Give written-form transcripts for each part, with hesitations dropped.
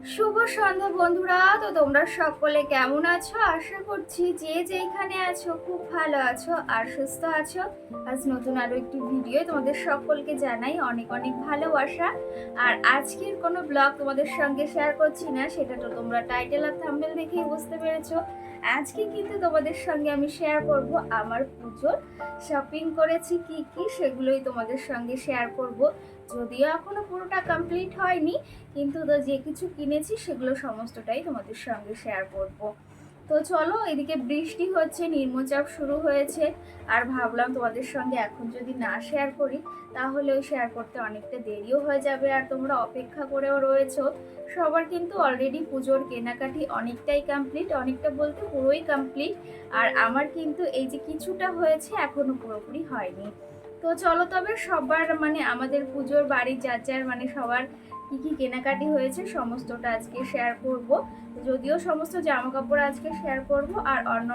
শুভ সন্ধ্যা বন্ধুরা। তো তোমরা সকলে কেমন আছো? আশা করছি যে যেখানে আছো খুব ভালো আছো আর সুস্থ আছো। আজ নতুন আরো একটি ভিডিও তোমাদের সকলকে জানাই অনেক অনেক ভালোবাসা। আর আজকের কোনো ব্লগ তোমাদের সঙ্গে শেয়ার করছি না, সেটা তো তোমরা টাইটেল আর থাম্বনেল দেখেই বুঝতে পেরেছো। আজকে কিন্তু তোমাদের সঙ্গে আমি শেয়ার করব আমার পুজোর শপিং করেছি কি কি, সেগুলোই তোমাদের সঙ্গে শেয়ার করব। যদিও এখনো পুরোটা কমপ্লিট হয়নি, কিন্তু যে কিছু কিনেছি সেগুলো সমস্তটাই তোমাদের সঙ্গে শেয়ার করব। তো চলো, এদিকে বৃষ্টি হচ্ছে, নিম্নচাপ শুরু হয়েছে, আর ভাবলাম তোমাদের সঙ্গে এখন যদি না শেয়ার করি তাহলে ওই শেয়ার করতে অনেকটা দেরিও হয়ে যাবে, আর তোমরা অপেক্ষা করেও রয়েছো। সবার কিন্তু অলরেডি পুজোর কেনাকাটি অনেকটাই কমপ্লিট, অনেকটা বলতে পুরোই কমপ্লিট। আর আমার কিন্তু এই যে কিছুটা হয়েছে এখনো পুরোপুরি হয়নি। তো চলো তবে সবার আমাদের পুজোর বাড়ি যার যার সবার কি কি কেনাকাটি হয়েছে সমস্তটা আজকে শেয়ার করব। যদিও সমস্ত জামা কাপড় আজকে শেয়ার করব, আর অন্য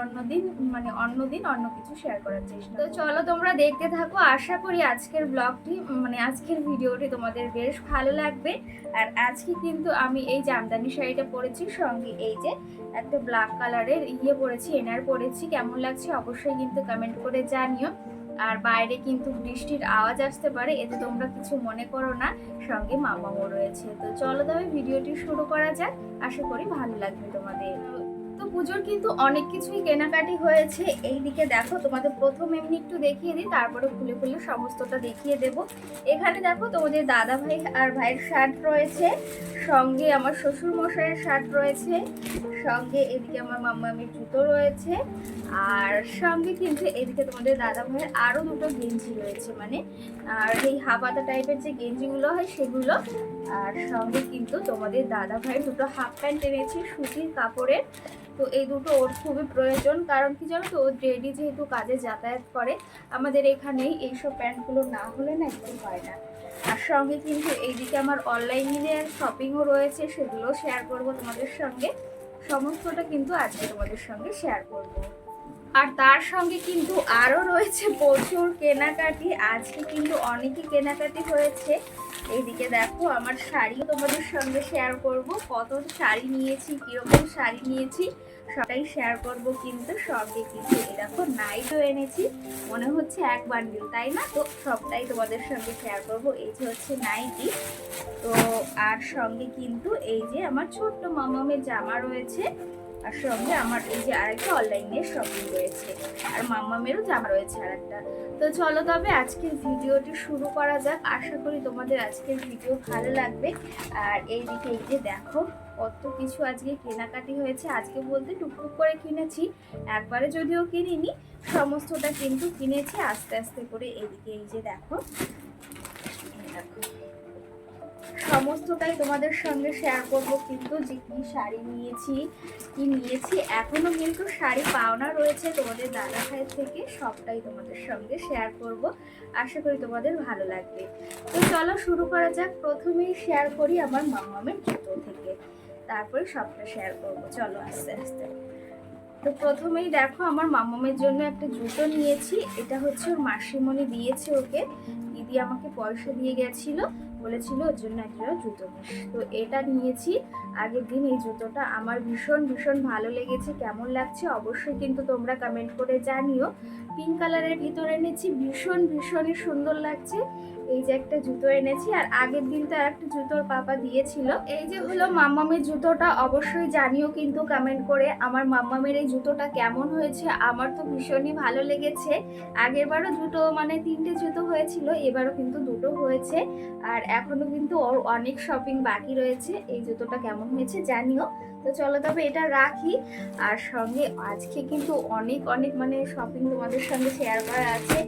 দিন অন্য কিছু শেয়ার করার চেষ্টা। তো চলো তোমরা দেখতে থাকো, আশা করি আজকের ব্লগটি আজকের ভিডিওটি তোমাদের বেশ ভালো লাগবে। আর আজকে কিন্তু আমি এই জামদানি শাড়িটা পরেছি, সঙ্গে এই যে একটা ব্ল্যাক কালারের পরেছি, এনার পরেছি। কেমন লাগছে অবশ্যই কিন্তু কমেন্ট করে জানিও। আর বাইরে কিন্তু বৃষ্টির আওয়াজ আসতে পারে, এতে তোমরা কিছু মনে করো না, সঙ্গে মামাও রয়েছে। তো চলো তবে ভিডিওটি শুরু করা যাক, আশা করি ভালো লাগবে তোমাদের। তো পুজোর কিন্তু অনেক কিছুই কেনাকাটি হয়েছে। এইদিকে দেখো, তোমাদের প্রথম এমনি একটু দেখিয়ে দিই, তারপরে খুলে খুলে সমস্তটা দেখিয়ে দেব। এখানে দেখো তোমাদের দাদা ভাই আর ভাইয়ের শার্ট রয়েছে, সঙ্গে আমার শ্বশুর মশাইয়ের শার্ট রয়েছে, সঙ্গে এদিকে আমার মাম্মামির জুতো রয়েছে, আর সঙ্গে কিন্তু এদিকে তোমাদের দাদা ভাইয়ের আরো দুটো গেঞ্জি রয়েছে, আর এই হাফাতা টাইপের যে গেঞ্জিগুলো হয় সেগুলো। আর সঙ্গে কিন্তু তোমাদের দাদা ভাইয়ের দুটো হাফ প্যান্ট এনেছি সুতির কাপড়ের। তো এই দুটো ওর খুবই প্রয়োজন, কারণ কি জানো তো, ও ডেইলি যেহেতু কাজে যাতায়াত করে, আমাদের এখানেই এইসব প্যান্টগুলো না হলে না একটু হয় না। আর সঙ্গে কিন্তু এইদিকে আমার অনলাইনে শপিংও রয়েছে, সেগুলো শেয়ার করব তোমাদের সঙ্গে। সমস্তটা কিন্তু আজকে তোমাদের সঙ্গে শেয়ার করব। আর তার সঙ্গে কিন্তু আরও রয়েছে প্রচুর কেনাকাটি, আজকে কিন্তু অনেকই কেনাকাটি হয়েছে। এইদিকে দেখো, আমার শাড়িও তোমাদের সঙ্গে শেয়ার করব, কত শাড়ি নিয়েছি, কিরকম শাড়ি নিয়েছি সবটাই শেয়ার করব। কিন্তু সঙ্গে কিন্তু এই দেখো নাইটও এনেছি, মনে হচ্ছে এক বান্ডিল, তাই না? তো সবটাই তোমাদের সঙ্গে শেয়ার করব। এই যে হচ্ছে নাইটি। তো আর সঙ্গে কিন্তু এই যে আমার ছোট্ট মামামের জামা রয়েছে, আর সঙ্গে আমার এই যে আরেকটা অনলাইনে শপিং রয়েছে, আর মাম্মামেরও জামা রয়েছে আরেকটা। তো চলো তবে আজকের ভিডিওটি শুরু করা যাক, আশা করি তোমাদের আজকের ভিডিও ভালো লাগবে। আর এইদিকে এই যে দেখো কত কিছু আজকে কেনাকাটি হয়েছে, আজকে বলতে টুকটুক করে কিনেছি, একবারে যদিও কিনিনি, সমস্তটা কিন্তু কিনেছি আস্তে আস্তে করে। এইদিকে এই যে দেখো, দেখো সমস্তটাই তোমাদের সঙ্গে শেয়ার করব, কিন্তু যে কি শাড়ি নিয়েছি কি নিয়েছি, এখনো কিন্তু শাড়ি পাওনা রয়েছে তোমাদের দাদা ভাইয়ের থেকে, সবটাই তোমাদের সঙ্গে শেয়ার করব, আশা করি তোমাদের ভালো লাগবে। তো চলো শুরু করা যাক। প্রথমেই শেয়ার করি আমার মামামের জুতো থেকে, তারপরে সবটা শেয়ার করব, চলো আস্তে আস্তে। তো প্রথমেই দেখো, আমার মামামের জন্য একটা জুতো নিয়েছি, এটা হচ্ছে ওর মাসিমণি দিয়েছে ওকে, দিদি আমাকে পয়সা দিয়ে গেছিল, বলেছিল ওর জন্য একটা জুতো নিস। তো এটা নিয়েছি আগের দিন। এই জুতোটা আমার ভীষণ ভীষণ ভালো লেগেছে, কেমন লাগছে অবশ্যই কিন্তু তোমরা কমেন্ট করে জানিও। পিঙ্ক কালারের ভিতরে এনেছি, ভীষণ ভীষণই সুন্দর লাগছে। এই যে একটা জুতো এনেছি, আর আগের দিন তো আর একটা জুতোর পাপা দিয়েছিল। এই যে হলো মাম্মামের জুতোটা, অবশ্যই জানিও কিন্তু কমেন্ট করে আমার মাম্মামের এই জুতোটা কেমন হয়েছে। আমার তো ভীষণই ভালো লেগেছে। আগের বারও জুতো তিনটে জুতো হয়েছিল, এবারও কিন্তু দুটো হয়েছে, আর এখনো কিন্তু ওর অনেক শপিং বাকি রয়েছে। এই জুতোটা কেমন হয়েছে জানিও। তো চলো তবে এটা রাখি। আর সঙ্গে আজকে কিন্তু অনেক অনেক শপিং তোমাদের সঙ্গে শেয়ার করা আছে,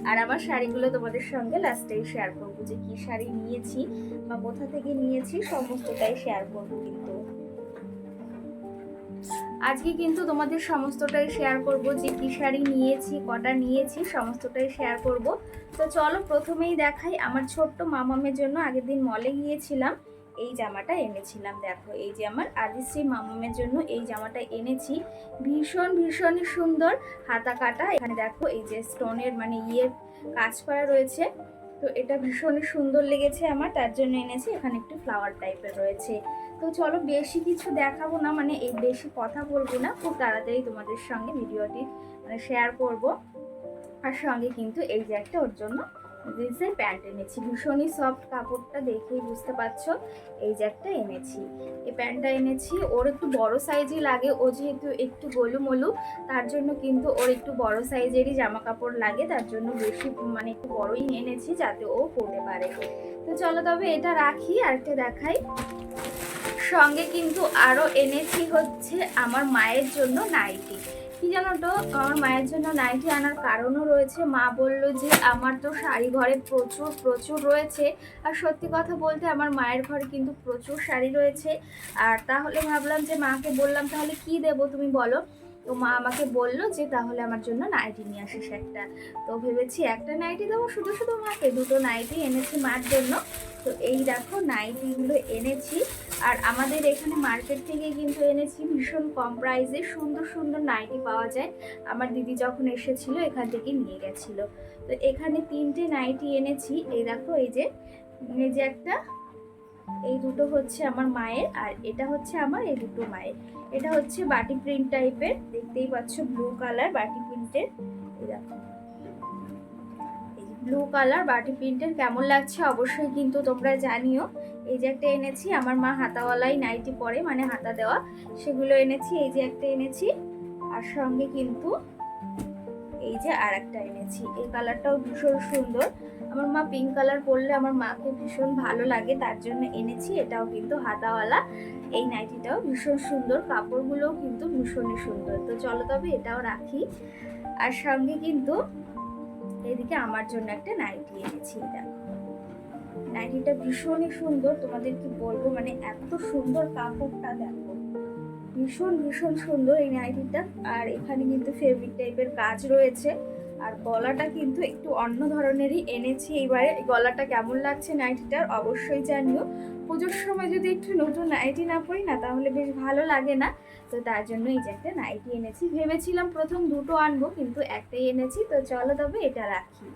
আর আমার শাড়িগুলো তোমাদের সঙ্গে লাস্টেই শেয়ার করবো, যে কি শাড়ি নিয়েছি বা কোথা থেকে নিয়েছি সমস্তটাই শেয়ার করবো। কিন্তু আজকে কিন্তু তোমাদের সমস্তটাই শেয়ার করব, যে কি শাড়ি নিয়েছি, কটা নিয়েছি, সমস্তটাই শেয়ার করব। তো চলো প্রথমেই দেখাই, আমার ছোট্ট মামামের জন্য আগের দিন মলে গিয়েছিলাম, এই জামাটা এনেছিলাম। দেখো, এই যে আমার আদিশ্রী মামামের জন্য এই জামাটা এনেছি, ভীষণ ভীষণই সুন্দর, হাতা কাটা। এখানে দেখো এই যে স্টোনের কাজ করা রয়েছে। তো এটা ভীষণই সুন্দর লেগেছে আমার, তার জন্য এনেছি। এখানে একটু ফ্লাওয়ার টাইপের রয়েছে। তো চলো বেশি কিছু দেখাবো না, মানে এই বেশি কথা বলবো না, খুব তাড়াতাড়ি তোমাদের সঙ্গে ভিডিওটি মানে শেয়ার করব। আর সঙ্গে কিন্তু এই যে একটা ওর জন্য জিন্সের প্যান্ট এনেছি, ভীষণই সফট, কাপড়টা দেখেই বুঝতে পারছো। এই যে একটা এনেছি, এই প্যান্টটা এনেছি, ওর একটু বড় সাইজই লাগে, ও যেহেতু একটু গোলুমলু, তার জন্য কিন্তু ওর একটু বড় সাইজেরই জামা কাপড় লাগে, তার জন্য বেশি মানে একটু বড়ই এনেছি যাতে ও পরতে পারে। তো চলো তবে এটা রাখি, আর একটা দেখাই। সঙ্গে কিন্তু আরো এনেছি হচ্ছে আমার মায়ের জন্য নাইটি। কি জানো তো, আমার মায়ের জন্য নাইটি আনার কারণও রয়েছে। মা বললো যে আমার তো শাড়ি ঘরে প্রচুর প্রচুর রয়েছে, আর সত্যি কথা বলতে আমার মায়ের ঘরে কিন্তু প্রচুর শাড়ি রয়েছে। আর তাহলে ভাবলাম যে মাকে বললাম তাহলে কি দেবো তুমি বলো। তো মা আমাকে বললো যে তাহলে আমার জন্য নাইটি নিয়ে আসিস একটা। তো ভেবেছি একটা নাইটি দেবো শুধু শুধু মাকে, দুটো নাইটি এনেছি মার জন্য। তো এই দেখো নাইটিগুলো এনেছি, আর আমাদের এখানে মার্কেট থেকে কিন্তু এনেছি, ভীষণ কম প্রাইসে সুন্দর সুন্দর নাইটি পাওয়া যায়। আমার দিদি যখন এসেছিল এখান থেকে নিয়ে গেছিল। তো এখানে 3টে নাইটি এনেছি, এই দেখো এই যে একটা, এই দুটো হচ্ছে আমার মায়ের, আর এটা হচ্ছে আমার, এই দুটো মায়ের। এটা হচ্ছে বাটি প্রিন্ট টাইপের, দেখতেই পাচ্ছ ব্লু কালার বাটি প্রিন্টের, এই দেখো ব্লু কালার বাটি প্রিন্টের কেমন লাগছে অবশ্যই কিন্তু তোমরা জানিও। এই যে একটা এনেছি, আমার মা হাতাওয়ালাই নাইটি পরে, মানে হাতা দেওয়া, সেগুলো এনেছি। এই যে একটা এনেছি, আর সঙ্গে কিন্তু এই যে আর একটা এনেছি, এই কালারটাও ভীষণ সুন্দর। আমার মা পিঙ্ক কালার পরলে আমার মাকে ভীষণ ভালো লাগে, তার জন্য এনেছি। এটাও কিন্তু হাতাওয়ালা, এই নাইটিটাও ভীষণ সুন্দর, কাপড়গুলোও কিন্তু ভীষণই সুন্দর। তো চলো তবে এটাও রাখি। আর সঙ্গে কিন্তু এদিকে আমার জন্য একটা নাইটি এনেছি, দেখো নাইটিটা ভীষণই সুন্দর, তোমাদের কি বলবো, মানে এত সুন্দর কাপড়টা দেখো, ভীষণ ভীষণ সুন্দর এই নাইটিটা। আর এখানে কিন্তু ফেব্রিক টাইপের কাজ রয়েছে, আর গলাটা কিন্তু একটু অন্য ধরনেরই এনেছি এবারে। গলাটা কেমন লাগছে নাইটিটার অবশ্যই জানিও। পুজোর সময় যদি একটু নতুন নাইটি না পরি না তাহলে বেশ ভালো লাগে না। তো তার জন্য এই যে একটা নাইটি এনেছি, ভেবেছিলাম প্রথম দুটো আনবো কিন্তু একটাই এনেছি। তো চলো তবে এটা রাখি,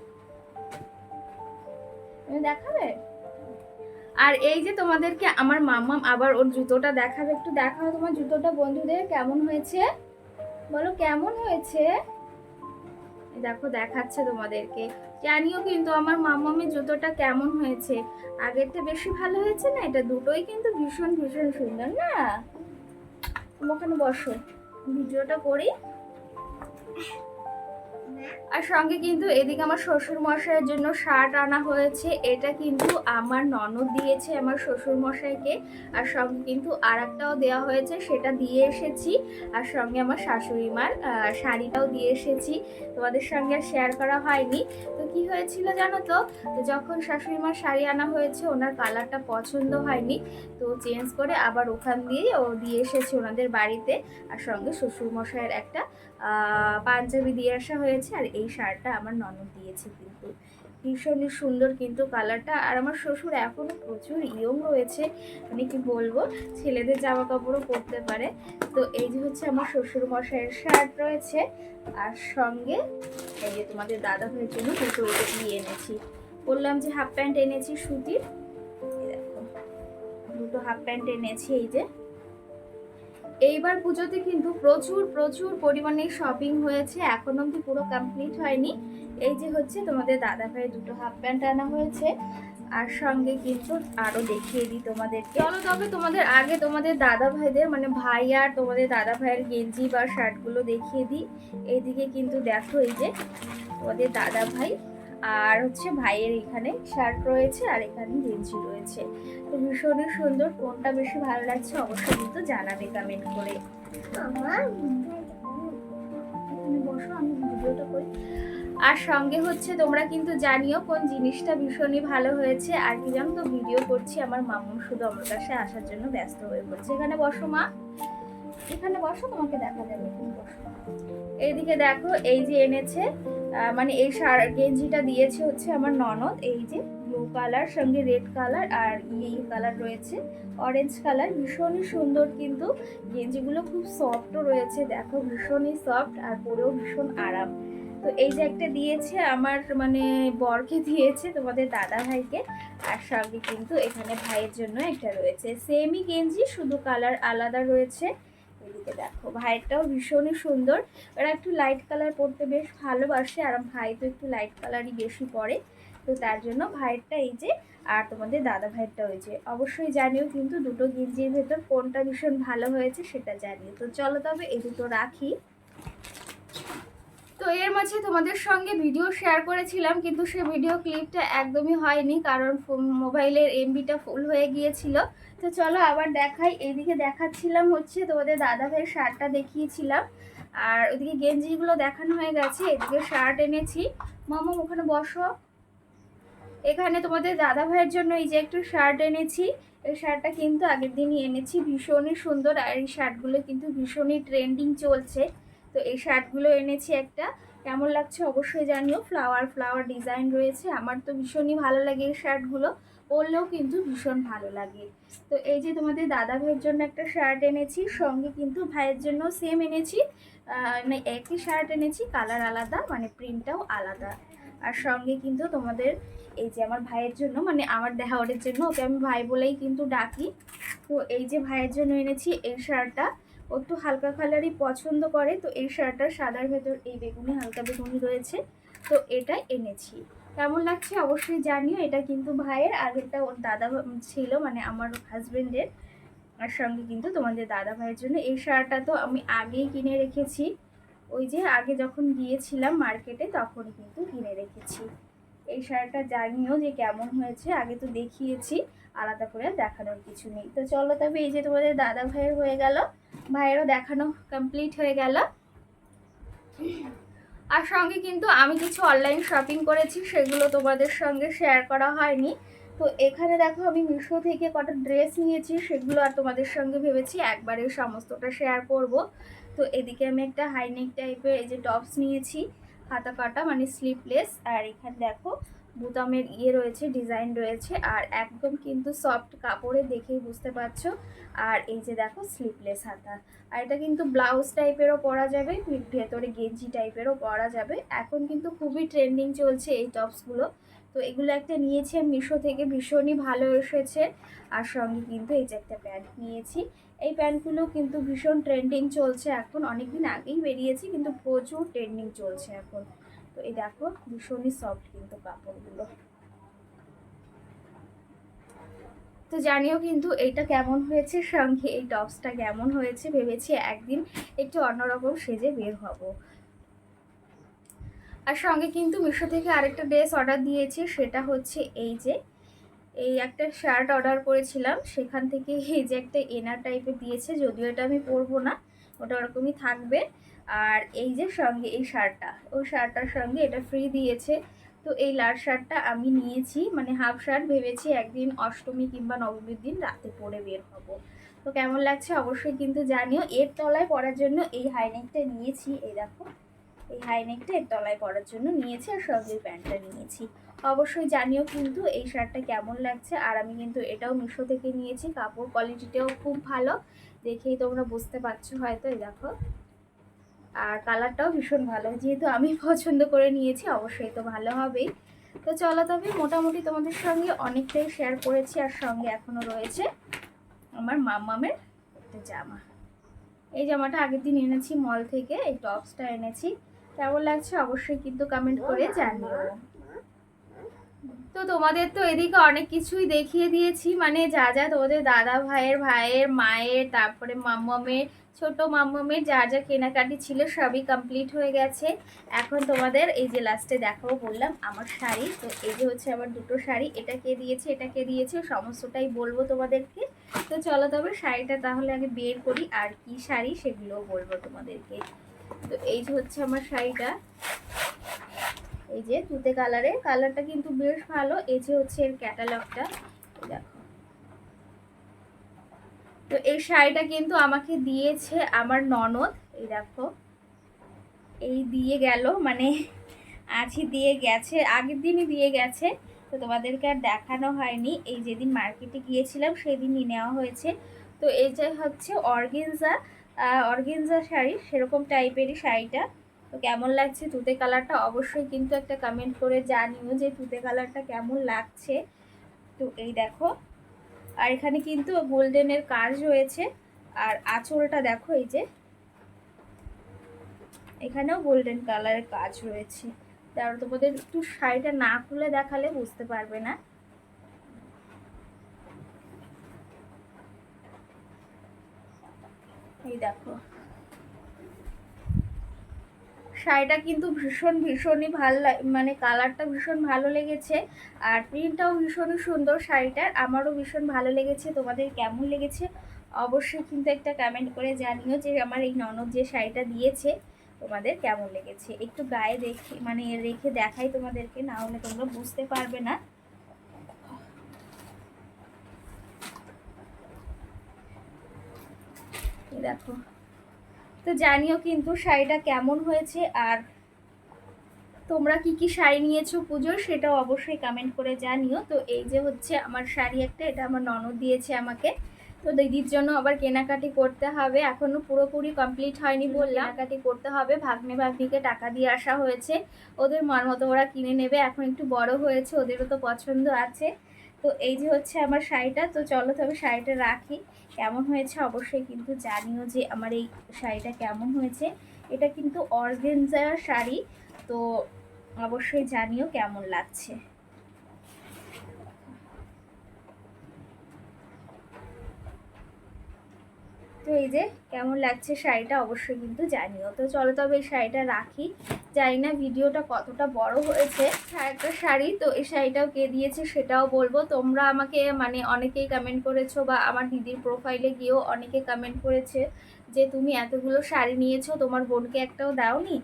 দেখাবে। আর এই যে তোমাদেরকে আমার মাম্মাম আবার ওর জুতোটা দেখাবে, একটু দেখাও তোমার জুতোটা বন্ধুদের কেমন হয়েছে, বলো কেমন হয়েছে। দেখো দেখাচ্ছে তোমাদেরকে, জানিও কিন্তু আমার মাম্মামের জুতোটা কেমন হয়েছে, আগেরটা বেশি ভালো হয়েছে না, এটা দুটোই কিন্তু ভীষণ ভীষণ সুন্দর না। ওখানে বসো, ভিডিওটা করি। আর সঙ্গে কিন্তু এদিকে আমার শ্বশুর মশাইয়ের জন্য শার্ট আনা হয়েছে, এটা কিন্তু আমার ননদ দিয়েছে আমার শ্বশুর মশাইকে। আর সঙ্গে কিন্তু আর একটাও দেওয়া হয়েছে, সেটা দিয়ে এসেছি। আর সঙ্গে আমার শাশুড়ি মার শাড়িটাও দিয়ে এসেছি, তোমাদের সঙ্গে আর শেয়ার করা হয়নি। তো কি হয়েছিল জানো তো, যখন শাশুড়ি মার শাড়ি আনা হয়েছে ওনার কালারটা পছন্দ হয়নি, তো চেঞ্জ করে আবার ওখান দিয়েই ও দিয়ে এসেছে ওনাদের বাড়িতে। আর সঙ্গে শ্বশুর মশাইয়ের একটা পাঞ্জাবি দিয়ে আসা হয়েছে, আর এই শার্টটা আমার ননদ দিয়েছে, কিন্তু ভীষণই সুন্দর কিন্তু কালারটা। আর আমার শ্বশুর এখনো প্রচুর ইয়ং রয়েছে, মানে কি বলবো, ছেলেদের জামা কাপড়ও পরতে পারে। তো এই যে হচ্ছে আমার শ্বশুর মশাইয়ের শার্ট রয়েছে, আর সঙ্গে এই যে তোমাদের দাদা ভাইয়ের জন্য দুটো নিয়ে এনেছি। বললাম যে হাফ প্যান্ট এনেছি সুতির, দেখো দুটো হাফ প্যান্ট এনেছি। এই যে এইবার পুজোতে কিন্তু প্রচুর প্রচুর পরিমাণে শপিং হয়েছে, এখন অবধি পুরো কমপ্লিট হয়নি। এই যে হচ্ছে তোমাদের দাদা ভাইয়ের দুটো হাফ প্যান্ট আনা হয়েছে, আর সঙ্গে কিন্তু আরো দেখিয়ে দিই তোমাদেরকে। চলো তবে তোমাদের আগে তোমাদের দাদা ভাইদের মানে ভাই আর তোমাদের দাদা ভাইয়ের গেঞ্জি বা শার্টগুলো দেখিয়ে দিই। এইদিকে কিন্তু দেখো এই যে তোমাদের দাদা ভাই আর হচ্ছে ভাইয়ের এখানে শার্ট রয়েছে, আর এখানে গেঞ্জি রয়েছে। তো ভীষণই সুন্দর, কোনটা বেশি ভালো লাগছে অবশ্যই কিন্তু জানাবে কমেন্ট করে। বসো আমি ভিডিওটা করি। আর সঙ্গে হচ্ছে তোমরা কিন্তু জানিও কোন জিনিসটা ভীষণই ভালো হয়েছে। আর কি জানো তো, ভিডিও করছি আমার মামু শুধু আমার কাছে আসার জন্য ব্যস্ত হয়ে পড়ছে। এখানে বসো মা, এখানে বসো, তোমাকে দেখা যাবে, তুমি বসো। এইদিকে দেখো এই যে এনেছে, মানে এই গেঞ্জিটা দিয়েছে হচ্ছে আমার ননদ। এই যে ব্লু কালার সঙ্গে রেড কালার আর এই কালার রয়েছে অরেঞ্জ কালার, ভীষণই সুন্দর কিন্তু গেঞ্জিগুলো, খুব সফটও রয়েছে, দেখো ভীষণই সফট, আর পরেও ভীষণ আরাম। তো এই যে একটা দিয়েছে আমার মানে বরকে দিয়েছে তোমাদের দাদা ভাইকে, আর সঙ্গে কিন্তু এখানে ভাইয়ের জন্য একটা রয়েছে সেমই গেঞ্জি, শুধু কালার আলাদা রয়েছে। এদিকে দেখো ভাইয়েরটাও ভীষণই সুন্দর, ওরা একটু লাইট কালার পরতে বেশ ভালোবাসে, আর ভাই তো একটু লাইট কালারই বেশি পরে, তো তার জন্য ভাইয়েরটা এই যে, আর তোমাদের দাদা ভাইয়েরটা ওই যে। অবশ্যই জানিও কিন্তু দুটো গেঞ্জির ভেতর কোনটা ভীষণ ভালো হয়েছে সেটা জানিও। তো চলো তবে এই দুটো রাখি। তো এর মাঝে তোমাদের সঙ্গে ভিডিও শেয়ার করেছিলাম, কিন্তু সে ভিডিও ক্লিপটা একদমই হয়নি, কারণ মোবাইলের এমবিটা ফুল হয়ে গিয়েছিল। তো চলো আবার দেখাই। এইদিকে দেখাচ্ছিলাম হচ্ছে তোমাদের দাদা ভাইয়ের শার্টটা দেখিয়েছিলাম, আর ওইদিকে গেঞ্জিগুলো দেখানো হয়ে গেছে। এদিকে শার্ট এনেছি, মামা ওখানে বসো। এখানে তোমাদের দাদা ভাইয়ের জন্য এই যে একটু শার্ট এনেছি, এই শার্টটা কিন্তু আগের দিনই এনেছি, ভীষণই সুন্দর, আর এই শার্টগুলো কিন্তু ভীষণই ট্রেন্ডিং চলছে। তো এই শার্টগুলো এনেছি একটা, কেমন লাগছে অবশ্যই জানিও। ফ্লাওয়ার ফ্লাওয়ার ডিজাইন রয়েছে, আমার তো ভীষণই ভালো লাগে এই শার্টগুলো, পরলেও কিন্তু ভীষণ ভালো লাগে। তো এই যে তোমাদের দাদা ভাইয়ের জন্য একটা শার্ট এনেছি, সঙ্গে কিন্তু ভাইয়ের জন্য সেম এনেছি, মানে একই শার্ট এনেছি, কালার আলাদা, মানে প্রিন্টটাও আলাদা। আর সঙ্গে কিন্তু তোমাদের এই যে আমার ভাইয়ের জন্য, মানে আমার দেওরের জন্য, ওকে আমি ভাই বলেই কিন্তু ডাকি, তো এই যে ভাইয়ের জন্য এনেছি এই শার্টটা। ও একটু হালকা কালারই পছন্দ করে, তো এই শার্টটা সাদার ভেতর এই বেগুনি, হালকা বেগুনি রয়েছে, তো এটা এনেছি। কেমন লাগছে অবশ্যই জানিও। এটা কিন্তু ভাইয়ের, আগেরটা ওর দাদা ছিল, মানে আমার হাজবেন্ডের। আর সঙ্গে কিন্তু তোমাদের দাদা ভাইয়ের জন্য এই শার্টটা তো আমি আগেই কিনে রেখেছি, ওই যে আগে যখন গিয়েছিলাম মার্কেটে তখনই কিন্তু কিনে রেখেছি। এই শার্টটা জানিও যে কেমন হয়েছে, আগে তো দেখিয়েছি, আলাদা করে দেখানোর কিছু নেই। তো চলো তবে এই যে তোমাদের দাদা ভাইয়ের হয়ে গেল, ভাইয়েরও দেখানো কমপ্লিট হয়ে গেল। আর সঙ্গে কিন্তু আমি কিছু অনলাইন শপিং করেছি, সেগুলো তোমাদের সঙ্গে শেয়ার করা হয়নি। তো এখানে দেখো আমি মিশো থেকে কটা ড্রেস নিয়েছি, সেগুলো আর তোমাদের সঙ্গে ভেবেছি একবারে সমস্তটা শেয়ার করব। তো এদিকে আমি একটা হাইনেক টাইপের এই যে টপস নিয়েছি, হাতা কাটা মানে স্লিভলেস, আর এখানে দেখো বুতামের রয়েছে, ডিজাইন রয়েছে, আর একদম কিন্তু সফট কাপড়ে, দেখেই বুঝতে পারছো। আর এই যে দেখো স্লিভলেস হাতা, আর এটা কিন্তু ব্লাউজ টাইপেরও পরা যাবে, ভেতরে গেঞ্জি টাইপেরও পরা যাবে। এখন কিন্তু খুবই ট্রেন্ডিং চলছে এই টপসগুলো। তো এগুলো একটা নিয়েছি আমি মিশো থেকে, ভীষণই ভালো এসেছে। আর সঙ্গে কিন্তু এই যে একটা প্যান্ট নিয়েছি, এই প্যান্টগুলো কিন্তু ভীষণ ট্রেন্ডিং চলছে এখন, অনেকদিন আগেই বেরিয়েছি কিন্তু প্রচুর ট্রেন্ডিং চলছে এখন। তো এই দেখো ভীষণই সফট কিন্তু কাপড়গুলো। তো জানিও কিন্তু এইটা কেমন হয়েছে, সঙ্গে এই টপসটা কেমন হয়েছে। ভেবেছি একদিন একটু অন্যরকম সেজে বের হব। আর সঙ্গে কিন্তু মিশো থেকে আরেকটা ড্রেস অর্ডার দিয়েছি, সেটা হচ্ছে এই যে এই একটা শার্ট অর্ডার করেছিলাম, সেখান থেকে এই যে একটা এনার টাইপের দিয়েছে, যদিও এটা আমি পরবো না, ওটা ওরকমই থাকবে। আর এই যে সঙ্গে এই শার্টটা, ওই শার্টটার সঙ্গে এটা ফ্রি দিয়েছে। তো এই লাল শার্টটা আমি নিয়েছি, মানে হাফ শার্ট, ভেবেছি একদিন অষ্টমী কিংবা নবমীর দিন রাতে পরে বের হব। তো কেমন লাগছে অবশ্যই কিন্তু জানিও। এর তলায় পরার জন্য এই হাইনেকটা নিয়েছি, এই দেখো এই হাইনেকটা এর তলায় পরার জন্য নিয়েছি, আর সঙ্গে প্যান্টটা নিয়েছি। অবশ্যই জানিও কিন্তু এই শার্টটা কেমন লাগছে। আর আমি কিন্তু এটাও মিশো থেকে নিয়েছি, কাপড় কোয়ালিটিটাও খুব ভালো, দেখেই তোমরা বুঝতে পারছো হয়তো। এই দেখো, আর কালারটাও ভীষণ ভালো, যেহেতু আমি পছন্দ করে নিয়েছি অবশ্যই তো ভালো হবেই। তো চলো তবে মোটামুটি তোমাদের সঙ্গে অনেকটাই শেয়ার করেছি, আর সঙ্গে এখনও রয়েছে আমার মামামের একটা জামা। এই জামাটা আগের দিন এনেছি মল থেকে, এই টপসটা এনেছি। কেমন লাগছে অবশ্যই কিন্তু কমেন্ট করে জানিও। তো তোমাদের তো এদিকে অনেক কিছুই দেখিয়ে দিয়েছি, মানে যা যা তোমাদের দাদা ভাইয়ের, ভাইয়ের মায়ের, তারপরে মাম্মামের, ছোট মাম্মামের যা যা কেনাকাটি ছিল সবই কমপ্লিট হয়ে গেছে। এখন তোমাদের এই যে লাস্টে দেখাবো বললাম আমার শাড়ি। তো এই যে হচ্ছে আমার দুটো শাড়ি, এটা কে দিয়েছে, এটা কে দিয়েছে, সমস্তটাই বলবো তোমাদেরকে। তো চলো তবে শাড়িটা তাহলে আগে বের করি, আর কি শাড়ি সেগুলোও বলবো তোমাদেরকে। তো এই যে হচ্ছে আমার শাড়িটা, এই যে তুতে কালারের, কালারটা কিন্তু বেশ ভালো। এই যে হচ্ছে এর ক্যাটালগটা, দেখো। তো এই শাড়িটা কিন্তু আমাকে দিয়েছে আমার ননদ, এই দেখো এই দিয়ে গেল, মানে আজই দিয়ে গেছে, আগের দিনই দিয়ে গেছে। তো তোমাদেরকে আর দেখানো হয়নি, এই যেদিন মার্কেটে গিয়েছিলাম সেদিনই নেওয়া হয়েছে। তো এই যে হচ্ছে অর্গেনজা, অর্গেনজা শাড়ি, সেরকম টাইপেরই শাড়িটা। তো কেমন লাগছে তুতে কালারটা অবশ্যই কিন্তু একটা কমেন্ট করে জানিও যে তুতে কালারটা কেমন লাগছে। তো এই দেখো, আর এখানে কিন্তু গোল্ডেনের কাজ রয়েছে। আর আঁচলটা দেখো, এই যে এখানেও গোল্ডেন কালারের কাজ রয়েছে। তার তোমাদের একটু শাড়িটা না খুলে দেখালে বুঝতে পারবে না। এই দেখো, শাড়িটা কিন্তু ভীষণই ভালো, মানে কালারটা ভীষণ ভালো লেগেছে। আর প্রিন্টটাও ভীষণই সুন্দর শাড়িটার, আমারও ভীষণ ভালো লেগেছে। তোমাদের কেমন লেগেছে অবশ্যই কিন্তু একটা কমেন্ট করে জানিও যে আমার এই ননদ যে শাড়িটা দিয়েছে তোমাদের কেমন লেগেছে। একটু গায়ে দেখে মানে রেখে দেখাই তোমাদেরকে, না হলে তোমরা বুঝতে পারবে না। দেখো, তো জানিও কিন্তু শাড়িটা কেমন হয়েছে। আর তোমরা কি কি শাড়ি নিয়েছো পুজোর সেটাও অবশ্যই কমেন্ট করে জানিও। তো এই যে হচ্ছে আমার শাড়ি একটা, এটা আমার ননদ দিয়েছে আমাকে। তো দিদির জন্য আবার কেনাকাটি করতে হবে, এখনো পুরোপুরি কমপ্লিট হয়নি বললাম। কেনাকাটি করতে হবে, ভাগ্নে ভাগ্নিকে টাকা দিয়ে আসা হয়েছে, ওদের মন মতো ওরা কিনে নেবে। এখন একটু বড় হয়েছে, ওদেরও তো পছন্দ আছে। তো এই যে হচ্ছে আমার শাড়িটা। তো চলো তবে শাড়িটা রাখি, কেমন হয়েছে অবশ্যই কিন্তু জানিও যে আমার এই শাড়িটা কেমন হয়েছে। এটা কিন্তু অর্গানজার শাড়ি, তো অবশ্যই জানিও কেমন লাগছে। তো এই যে কেমন লাগছে শাড়িটা অবশ্যই কিন্তু জানিও। তো চলো তবে এই শাড়িটা রাখি, জানি না ভিডিওটা কতটা বড় হয়েছে। একটা শাড়ি, তো এই শাড়িটাও কে দিয়েছে সেটাও বলবো। তোমরা আমাকে মানে অনেকেই কমেন্ট করেছো, বা আমার দিদির প্রোফাইলে গিয়েও অনেকে কমেন্ট করেছে যে তুমি এতগুলো শাড়ি নিয়েছো, তোমার বোনকে একটাও দাওনি,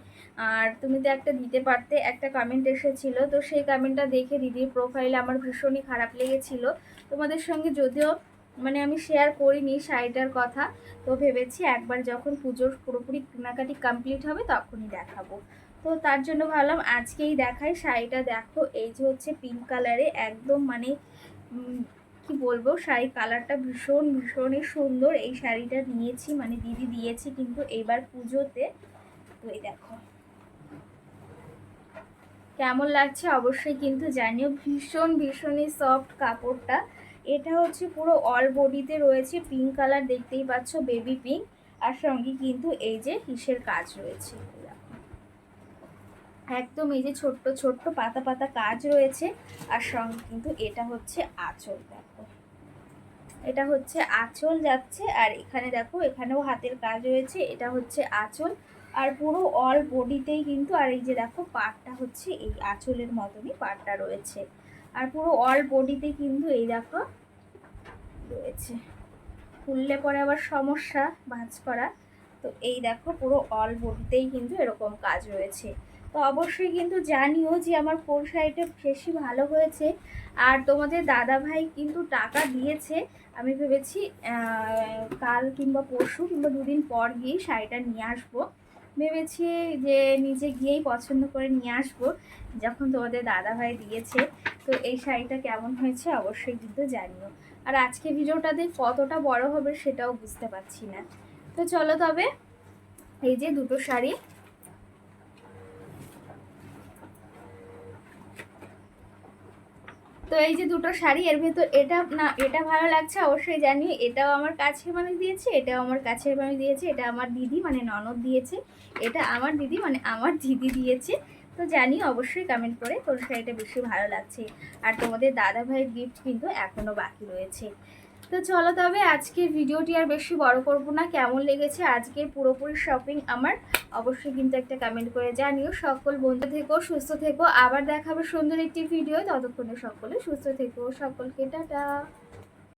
আর তুমি তো একটা দিতে পারতে, একটা কমেন্ট এসেছিলো। তো সেই কমেন্টটা দেখে দিদির প্রোফাইলে আমার ভীষণই খারাপ লেগেছিল। তোমাদের সঙ্গে যদিও মানে আমি শেয়ার করিনি শাড়িটার কথা, তো ভেবেছি একবার যখন পুজোর পুরোপুরি কেনাকাটি কমপ্লিট হবে তখনই দেখাবো। তো তার জন্য ভাবলাম আজকেই দেখাই শাড়িটা। দেখো, এই যে হচ্ছে পিঙ্ক কালারে একদম মানে কি বলবো, শাড়ি কালারটা ভীষণই সুন্দর। এই শাড়িটা নিয়েছি মানে দিদি দিয়েছি কিন্তু এইবার পুজোতে। তো এই দেখো কেমন লাগছে অবশ্যই কিন্তু জানিও। ভীষণই সফট কাপড়টা। এটা হচ্ছে পুরো অল বডিতে রয়েছে পিঙ্ক কালার, দেখতেই পাচ্ছ বেবি পিঙ্ক। আর সঙ্গে কিন্তু এই যে কিসের কাজ রয়েছে, একদম এই যে ছোট্ট পাতা কাজ রয়েছে। আর সঙ্গে কিন্তু এটা হচ্ছে আঁচল, দেখো এটা হচ্ছে আঁচল যাচ্ছে। আর এখানে দেখো, এখানেও হাতের কাজ রয়েছে, এটা হচ্ছে আঁচল। আর পুরো অল বডিতেই কিন্তু, আর এই যে দেখো পাড়টা হচ্ছে এই আঁচলের মতনই পাড়টা রয়েছে। আর পুরো অল বডিতে কিন্তু এই দেখো রয়েছে, খুললে পরে আবার সমস্যা ভাঁজ করা। তো এই দেখো পুরো অল বডিতেই কিন্তু এরকম কাজ রয়েছে। তো অবশ্যই কিন্তু জানিও যে আমার কোন শাড়িটা বেশি ভালো হয়েছে। আর তোমাদের দাদা ভাই কিন্তু টাকা দিয়েছে, আমি ভেবেছি কাল কিংবা পরশু কিংবা দুদিন পর গিয়েই শাড়িটা নিয়ে আসবো। ভেবেছি যে নিজে গিয়েই পছন্দ করে নিয়ে আসবো যখন তোমাদের দাদা ভাই দিয়েছে। তো এই শাড়িটা কেমন হয়েছে অবশ্যই কিন্তু জানিও। আর আজকে ভিডিওটাতে কতটা বড় হবে সেটাও বুঝতে পারছি না। তো চলো তবে এই যে দুটো শাড়ি, তো এই যে দুটো শাড়ি, এর ভেতর এটা না এটা ভালো লাগছে অবশ্যই জানিও। এটাও আমার কাছের মানুষ দিয়েছে, এটাও আমার কাছের মানুষ দিয়েছে। এটা আমার দিদি মানে ননদ দিয়েছে, এটা আমার দিদি মানে আমার দিদি দিয়েছে। তো জানিও অবশ্যই কমেন্ট করে কোন শাড়িটা বেশি ভালো লাগছে। আর তোমাদের দাদা ভাইয়ের গিফট কিন্তু এখনও বাকি রয়েছে। তো চলো তবে আজকের ভিডিওটি আর বেশি বড় করব না। কেমন লেগেছে আজকের পুরোপুরি শপিং আমার অবশ্যই কিন্তু একটা কমেন্ট করে জানিও। সকল বন্ধু থেকো, সুস্থ থেকো, আবার দেখাবে সুন্দর একটি ভিডিও। ততক্ষণে সকলে সুস্থ থেকো, সকলকে টাটা।